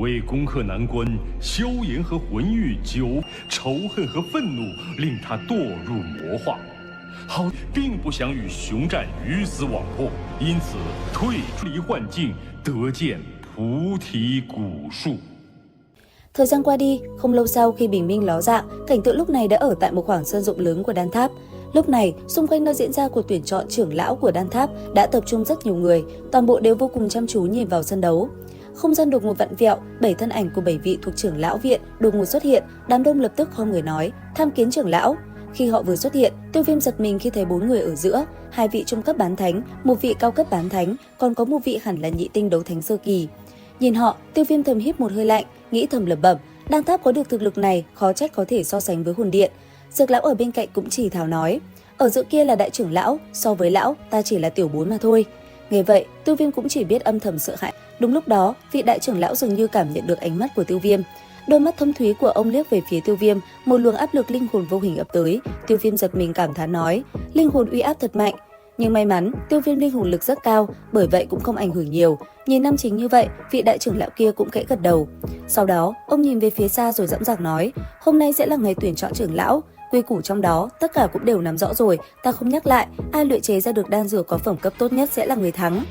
为攻克难关，萧炎和魂玉仇恨和愤怒令他堕入魔化。好，并不想与熊战鱼死网破，因此退出离幻境，得见菩提古树. Thời gian qua đi, không lâu sau khi bình minh ló dạng, cảnh tượng lúc này đã ở tại một khoảng sân rộng lớn của đan tháp. Lúc này, xung quanh nơi diễn ra cuộc tuyển chọn trưởng lão của đan tháp đã tập trung rất nhiều người, toàn bộ đều vô cùng chăm chú nhìn vào sân đấu. Không gian đột ngột vặn vẹo, 7 thân ảnh của 7 vị thuộc trưởng lão viện đột ngột xuất hiện, đám đông lập tức khom người nói, tham kiến trưởng lão. Khi họ vừa xuất hiện, Tiêu Viêm giật mình khi thấy 4 người ở giữa, 2 vị trung cấp bán thánh, 1 vị cao cấp bán thánh, còn có 1 vị hẳn là nhị tinh đấu thánh sơ kỳ. Nhìn họ, Tiêu Viêm thầm hít một hơi lạnh, nghĩ thầm lẩm bẩm, đan tháp có được thực lực này, khó trách có thể so sánh với hồn điện. Dược lão ở bên cạnh cũng chỉ thào nói, ở giữa kia là đại trưởng lão, so với lão, ta chỉ là tiểu bối mà thôi. Nghe vậy, Tiêu Viêm cũng chỉ biết âm thầm sợ hãi. Đúng lúc đó, vị đại trưởng lão dường như cảm nhận được ánh mắt của Tiêu Viêm. Đôi mắt thâm thúy của ông liếc về phía Tiêu Viêm, một luồng áp lực linh hồn vô hình ập tới. Tiêu Viêm giật mình cảm thán nói, linh hồn uy áp thật mạnh. Nhưng may mắn, Tiêu Viêm linh hồn lực rất cao, bởi vậy cũng không ảnh hưởng nhiều. Nhìn nam chính như vậy, vị đại trưởng lão kia cũng khẽ gật đầu. Sau đó, ông nhìn về phía xa rồi dõng dạc nói, hôm nay sẽ là ngày tuyển chọn trưởng lão. Quy củ trong đó, tất cả cũng đều nắm rõ rồi, ta không nhắc lại, ai luyện chế ra được đan dược có phẩm cấp tốt nhất sẽ là người thắng.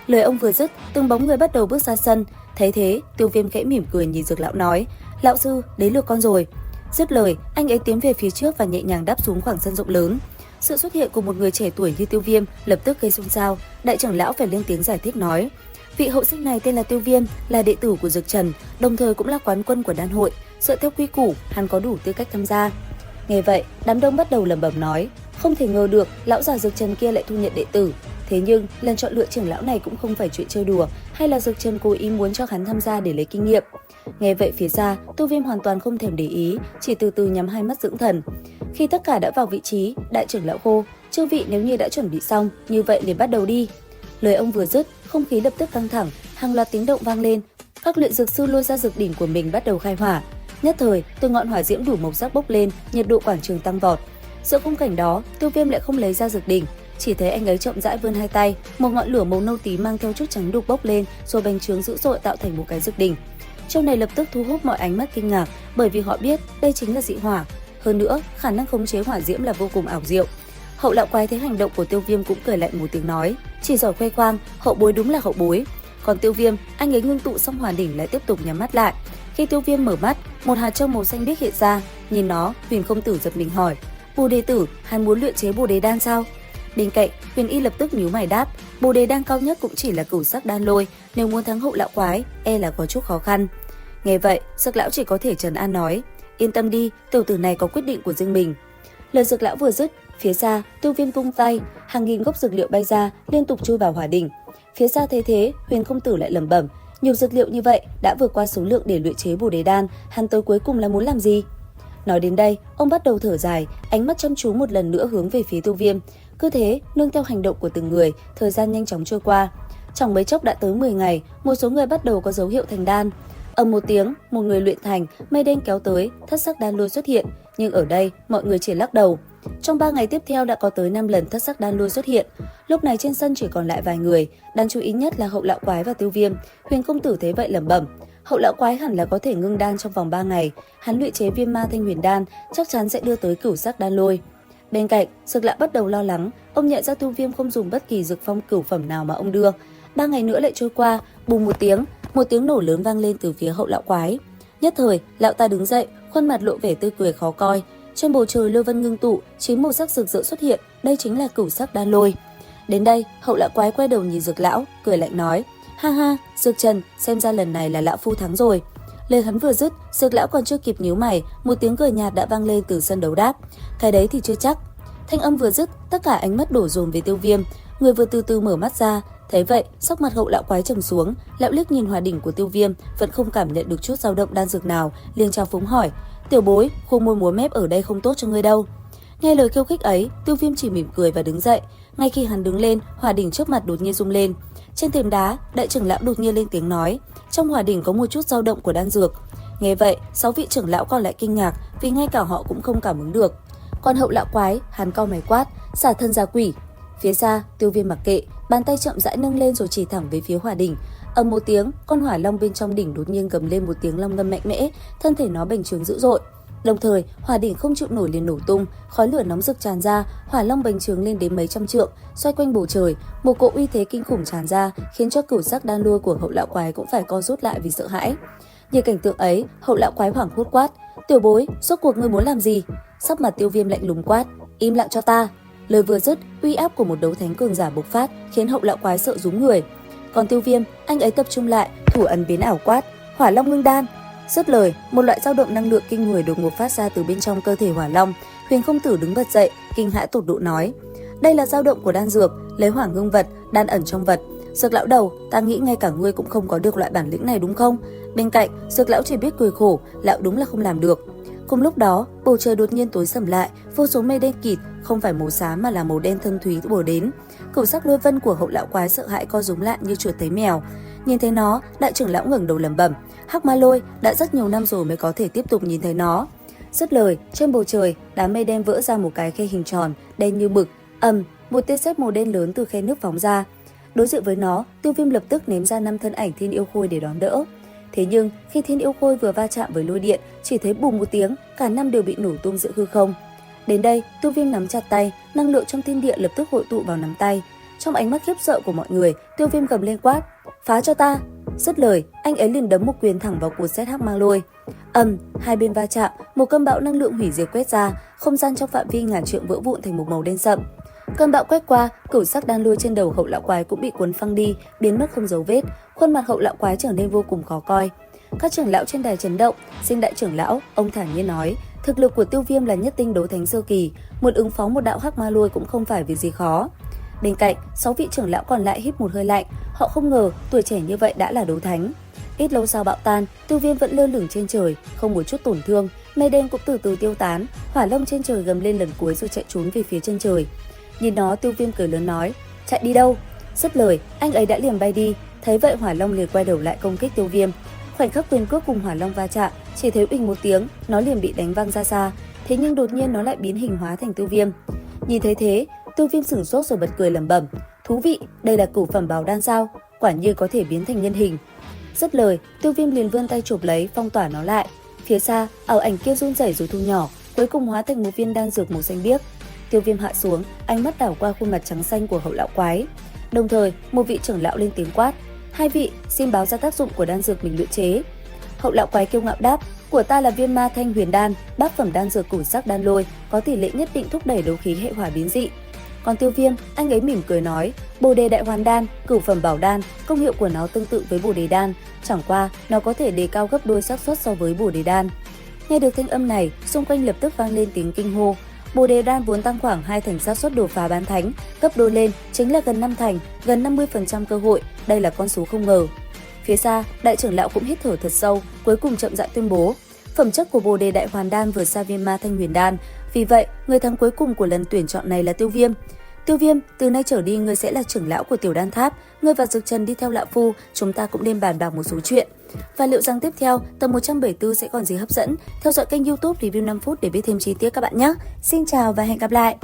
Lời ông vừa dứt, từng bóng người bắt đầu bước ra sân. Thấy thế, Tiêu Viêm khẽ mỉm cười nhìn Dược lão nói, lão sư, đến lượt con rồi. Dứt lời, anh ấy tiến về phía trước và nhẹ nhàng đáp xuống khoảng sân rộng lớn. Sự xuất hiện của một người trẻ tuổi như Tiêu Viêm lập tức gây xôn xao. Đại trưởng lão phải lên tiếng giải thích nói, vị hậu sinh này tên là Tiêu Viêm, là đệ tử của Dược Trần, đồng thời cũng là quán quân của đan hội. Dựa theo quy củ, hắn có đủ tư cách tham gia. Nghe vậy, đám đông bắt đầu lẩm bẩm nói, không thể ngờ được lão già Dược Trần kia lại thu nhận đệ tử. Thế nhưng, lần chọn lựa trưởng lão này cũng không phải chuyện chơi đùa, hay là Dược Trần cố ý muốn cho hắn tham gia để lấy kinh nghiệm. Nghe vậy phía xa, Tiêu Viêm hoàn toàn không thèm để ý, chỉ từ từ nhắm hai mắt dưỡng thần. Khi tất cả đã vào vị trí, đại trưởng lão hô, chư vị nếu như đã chuẩn bị xong, như vậy liền bắt đầu đi. Lời ông vừa dứt, không khí lập tức căng thẳng, hàng loạt tiếng động vang lên. Các luyện dược sư lôi ra dược đỉnh của mình bắt đầu khai hỏa. Nhất thời, từ ngọn hỏa diễm đủ màu sắc bốc lên, nhiệt độ quảng trường tăng vọt. Giữa khung cảnh đó, Tiêu Viêm lại không lấy ra dược đỉnh, chỉ thấy anh ấy chậm rãi vươn hai tay, một ngọn lửa màu nâu tím mang theo chút trắng đục bốc lên, rồi bành trướng dữ dội tạo thành một cái dược đỉnh. Trong này lập tức thu hút mọi ánh mắt kinh ngạc, bởi vì họ biết đây chính là dị hỏa. Hơn nữa, khả năng khống chế hỏa diễm là vô cùng ảo diệu. Hậu lão quái thấy hành động của Tiêu Viêm cũng cười lạnh một tiếng nói, chỉ giỏi khoe khoang, hậu bối đúng là hậu bối. Còn Tiêu Viêm, anh ấy ngưng tụ xong hỏa đỉnh lại tiếp tục nhắm mắt lại. Khi Tiêu Viêm mở mắt, một hạt châu màu xanh biếc hiện ra, nhìn nó, Huyền công tử giật mình hỏi, Bồ đề tử, hắn muốn luyện chế Bồ đề đan sao? Bên cạnh, Huyền Y lập tức nhíu mày đáp, Bồ đề đan cao nhất cũng chỉ là cửu sắc đan lôi, nếu muốn thắng hậu lão quái, e là có chút khó khăn. Nghe vậy, Dược lão chỉ có thể trấn an nói, yên tâm đi, tiểu tử này có quyết định của riêng mình. Lời Dược lão vừa dứt, phía xa, Tiêu Viêm vung tay, hàng nghìn gốc dược liệu bay ra, liên tục chui vào hỏa đỉnh. Phía xa thấy thế, Huyền công tử lại lẩm bẩm, nhiều dược liệu như vậy đã vượt qua số lượng để luyện chế Bồ đề đan, hắn tới cuối cùng là muốn làm gì? Nói đến đây, ông bắt đầu thở dài, ánh mắt chăm chú một lần nữa hướng về phía Tiêu Viêm. Cứ thế, nương theo hành động của từng người, thời gian nhanh chóng trôi qua. Trong mấy chốc đã tới 10 ngày, một số người bắt đầu có dấu hiệu thành đan. Ầm một tiếng, một người luyện thành, mây đen kéo tới, thất sắc đan lôi xuất hiện, nhưng ở đây, mọi người chỉ lắc đầu. Trong 3 ngày tiếp theo đã có tới 5 lần thất sắc đan lôi xuất hiện. Lúc này trên sân chỉ còn lại vài người, đáng chú ý nhất là hậu lão quái và Tiêu Viêm. Huyền công tử thấy vậy lẩm bẩm, hậu lão quái hẳn là có thể ngưng đan trong vòng 3 ngày, hắn luyện chế viêm ma thanh huyền đan, chắc chắn sẽ đưa tới cửu sắc đan lôi. Bên cạnh, Dược lão bắt đầu lo lắng, ông nhận ra Tiêu Viêm không dùng bất kỳ dược phong cửu phẩm nào mà ông đưa. 3 ngày nữa lại trôi qua, bùng một tiếng nổ lớn vang lên từ phía hậu lão quái. Nhất thời, lão ta đứng dậy, khuôn mặt lộ vẻ tươi cười khó coi. Trên bầu trời lôi vân ngưng tụ, 9 màu sắc rực rỡ xuất hiện, đây chính là cửu sắc đan lôi. Đến đây, hậu lão quái quay đầu nhìn Dược lão, cười lạnh nói, ha ha, Dược Trần, xem ra lần này là lão phu thắng rồi. Lời hắn vừa dứt, Dược lão còn chưa kịp nhíu mày, một tiếng cười nhạt đã vang lên từ sân đấu đáp. Cái đấy thì chưa chắc. Thanh âm vừa dứt, tất cả ánh mắt đổ dồn về Tiêu Viêm, người vừa từ từ mở mắt ra. Thấy vậy, sắc mặt hậu lão quái trầm xuống, lão liếc nhìn hỏa đỉnh của Tiêu Viêm, vẫn không cảm nhận được chút dao động đan dược nào, liền trao phúng hỏi, tiểu bối, khu môi múa mép ở đây không tốt cho ngươi đâu. Nghe lời khiêu khích ấy, Tiêu Viêm chỉ mỉm cười và đứng dậy. Ngay khi hắn đứng lên, hỏa đỉnh trước mặt đột nhiên rung lên. Trên thềm đá, đại trưởng lão đột nhiên lên tiếng nói, trong hỏa đỉnh có một chút dao động của đan dược. Nghe vậy, 6 vị trưởng lão còn lại kinh ngạc, vì ngay cả họ cũng không cảm ứng được. Còn hậu lão quái, hắn cau mày quát, xả thân ra quỷ. Phía xa, Tiêu Viêm mặc kệ, bàn tay chậm rãi nâng lên rồi chỉ thẳng về phía hỏa đỉnh. Ầm một tiếng, con hỏa long bên trong đỉnh đột nhiên gầm lên một tiếng long ngâm mạnh mẽ, thân thể nó bành trướng dữ dội. Đồng thời, hỏa đỉnh không chịu nổi liền nổ tung, khói lửa nóng rực tràn ra, hỏa long bành trướng lên đến mấy trăm trượng, xoay quanh bầu trời, một cỗ uy thế kinh khủng tràn ra, khiến cho cửu sắc đan lôi của Hậu lão quái cũng phải co rút lại vì sợ hãi. Nhìn cảnh tượng ấy, Hậu lão quái hoảng hốt quát: "Tiểu bối, rốt cuộc ngươi muốn làm gì?" Sắc mặt Tiêu Viêm lạnh lùng quát: "Im lặng cho ta." Lời vừa dứt, uy áp của một đấu thánh cường giả bộc phát, khiến Hậu lão quái sợ rúm người. Còn Tiêu Viêm, anh ấy tập trung lại, thủ ấn biến ảo quát: "Hỏa long ngưng đan." Dứt lời, một loại dao động năng lượng kinh người đột ngột phát ra từ bên trong cơ thể hỏa long. Huyền Không Tử đứng bật dậy, kinh hãi tột độ nói: "Đây là dao động của đan dược, lấy hỏa ngưng vật, đan ẩn trong vật. Dược lão đầu, ta nghĩ ngay cả ngươi cũng không có được loại bản lĩnh này đúng không?" Bên cạnh, Dược lão chỉ biết cười khổ, lão đúng là không làm được. Cùng lúc đó, bầu trời đột nhiên tối sầm lại, vô số mây đen kịt, không phải màu xám mà là màu đen thâm thúy bổ đến. Cửu sắc lôi vân của Hậu lão quái sợ hãi co rúm lại như chuột thấy mèo. Nhìn thấy nó, đại trưởng lão ngẩng đầu lẩm bẩm: "Hắc ma lôi, đã rất nhiều năm rồi mới có thể tiếp tục nhìn thấy nó." Dứt lời, trên bầu trời, đám mây đen vỡ ra một cái khe hình tròn, đen như mực. Một tia sét màu đen lớn từ khe nước phóng ra. Đối diện với nó, Tiêu Viêm lập tức ném ra 5 thân ảnh thiên yêu khôi để đón đỡ. Thế nhưng, khi thiên yêu khôi vừa va chạm với lôi điện, chỉ thấy bùm một tiếng, cả năm đều bị nổ tung giữa hư không. Đến đây, Tiêu Viêm nắm chặt tay, năng lượng trong thiên địa lập tức hội tụ vào nắm tay. Trong ánh mắt khiếp sợ của mọi người, Tiêu Viêm gầm lên quát: "Phá cho ta!" Dứt lời, anh ấy liền đấm một quyền thẳng vào cột sét hắc ma lôi. Hai bên va chạm, một cơn bão năng lượng hủy diệt quét ra, không gian trong phạm vi ngàn trượng vỡ vụn thành một màu đen sậm. Cơn bão quét qua, cửu sắc đan lôi trên đầu Hậu lão quái cũng bị cuốn phăng đi, biến mất không dấu vết. Khuôn mặt Hậu lão quái trở nên vô cùng khó coi. Các trưởng lão trên đài chấn động. Sinh đại trưởng lão, ông thản nhiên nói: "Thực lực của Tiêu Viêm là nhất tinh đấu thánh sơ kỳ, muốn ứng phó một đạo hắc ma lôi cũng không phải việc gì khó." Bên cạnh, 6 vị trưởng lão còn lại hít một hơi lạnh, họ không ngờ tuổi trẻ như vậy đã là đấu thánh. Ít lâu sau bão tan, Tiêu Viêm vẫn lơ lửng trên trời, không một chút tổn thương, mây đen cũng từ từ tiêu tán, hỏa long trên trời gầm lên lần cuối rồi chạy trốn về phía chân trời. Nhìn nó, Tiêu Viêm cười lớn nói: "Chạy đi đâu?" Dứt lời, anh ấy đã liền bay đi. Thấy vậy, hỏa long liền quay đầu lại công kích Tiêu Viêm. Khoảnh khắc quyền cước cùng hỏa long va chạm, chỉ thấy uỳnh một tiếng, nó liền bị đánh văng ra xa. Thế nhưng đột nhiên nó lại biến hình hóa thành Tiêu Viêm. Nhìn thấy thế, Tiêu Viêm sửng sốt rồi bật cười lẩm bẩm: "Thú vị, đây là cửu phẩm bảo đan sao? Quả nhiên có thể biến thành nhân hình." Dứt lời, Tiêu Viêm liền vươn tay chụp lấy, phong tỏa nó lại. Phía xa, ảo ảnh kia run rẩy rồi thu nhỏ, cuối cùng hóa thành một viên đan dược màu xanh biếc. Tiêu Viêm hạ xuống, ánh mắt đảo qua khuôn mặt trắng xanh của Hậu lão quái. Đồng thời, một vị trưởng lão lên tiếng quát: "Hai vị, xin báo ra tác dụng của đan dược mình luyện chế." Hậu lão quái kiêu ngạo đáp: "Của ta là viên ma thanh huyền đan, bát phẩm đan dược cửu sắc đan lôi, có tỷ lệ nhất định thúc đẩy đấu khí hệ hỏa biến dị." Còn Tiêu Viêm, anh ấy mỉm cười nói: "Bồ đề đại hoàn đan, cửu phẩm bảo đan, công hiệu của nó tương tự với bồ đề đan, chẳng qua nó có thể đề cao gấp đôi xác suất so với bồ đề đan." Nghe được thanh âm này, xung quanh lập tức vang lên tiếng kinh hô. Bồ đề đan vốn tăng khoảng 2 thành xác suất đột phá bán thánh, gấp đôi lên chính là gần 5 thành, gần 50% cơ hội, đây là con số không ngờ. Phía xa, đại trưởng lão cũng hít thở thật sâu, cuối cùng chậm rãi tuyên bố: "Phẩm chất của bồ đề đại hoàn đan vượt xa viên ma thanh huyền đan, vì vậy người thắng cuối cùng của lần tuyển chọn này là Tiêu Viêm. Tiêu Viêm, từ nay trở đi ngươi sẽ là trưởng lão của Tiểu Đan Tháp, ngươi và Dực Trần đi theo lão phu, chúng ta cũng nên bàn bạc một số chuyện." Và liệu rằng tiếp theo tập 174 sẽ còn gì hấp dẫn? Theo dõi kênh YouTube Review 5 phút để biết thêm chi tiết các bạn nhé. Xin chào và hẹn gặp lại.